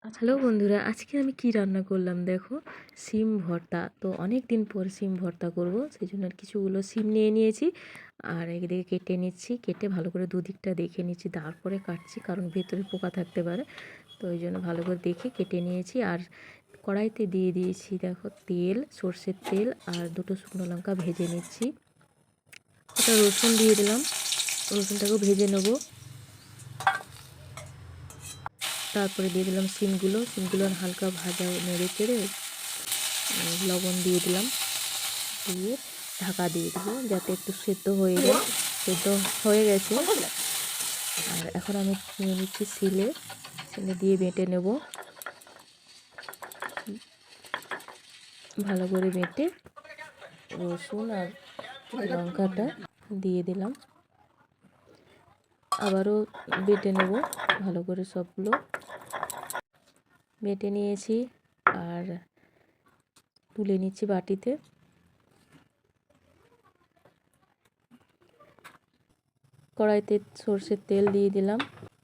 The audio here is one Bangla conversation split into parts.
হ্যালো বন্ধুরা, আজকে আমি কি রান্না করলাম দেখো। সিম ভর্তা। তো অনেক দিন পর সিম ভর্তা করব, সেই জন্য আর কিছুগুলো সিম নিয়ে নিয়েছি। আর এদিকে কেটে নিচ্ছি, কেটে ভালো করে দুদিকটা দেখে নিচ্ছি, তারপরে কাটছি, কারণ ভেতরে পোকা থাকতে পারে। তো ওই জন্য ভালো করে দেখে কেটে নিয়েছি। আর কড়াইতে দিয়ে দিয়েছি দেখো তেল, সর্ষের তেল, আর দুটো শুকনো লঙ্কা ভেজে নিচ্ছি। ওটা রসুন দিয়ে দিলাম, রসুনটাকেও ভেজে নেবো। তারপরে দিয়ে দিলাম সিমগুলো হালকা ভাজা নেড়ে চেড়ে লবণ দিয়ে দিলাম, দিয়ে ঢাকা দিয়ে দেবো যাতে একটু সেদ্ধ হয়ে যায়। সেদ্ধ হয়ে গেছে। আর এখন আমি নিয়ে নিচ্ছি সিলে দিয়ে বেটে নেব। ভালো করে বেটে রসুন আর লঙ্কাটা দিয়ে দিলাম, আবারও বেটে নেব ভালো করে। সবগুলো বেটে নিয়েছি আর তুলে নিচ্ছি বাটিতে। কড়াইতে সর্ষের তেল দিয়ে দিলাম,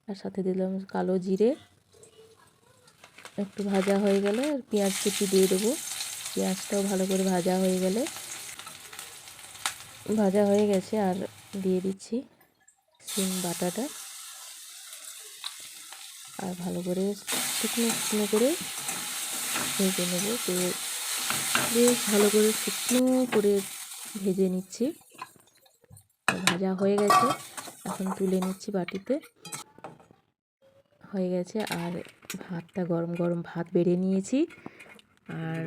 আর সাথে দিলাম কালো জিরে। একটু ভাজা হয়ে গেলে আর পেঁয়াজ কুচি দিয়ে দেবো। পেঁয়াজটাও ভালো করে ভাজা হয়ে গেলে, ভাজা হয়ে গেছে, আর দিয়ে দিচ্ছি সিম বাটাটা। আর ভালো করে শুকনো শুকনো করে ভেজে নেবো। তো বেশ ভালো করে শুকনো করে ভেজে নিচ্ছি। ভাজা হয়ে গেছে, এখন তুলে নিচ্ছি বাটিতে। হয়ে গেছে। আর ভাতটা গরম গরম ভাত বেড়ে নিয়েছি আর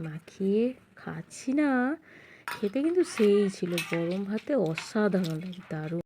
মাখিয়ে খাচ্ছি না। খেতে কিন্তু সেই ছিল, গরম ভাতে অসাধারণ লাগে, দারুণ।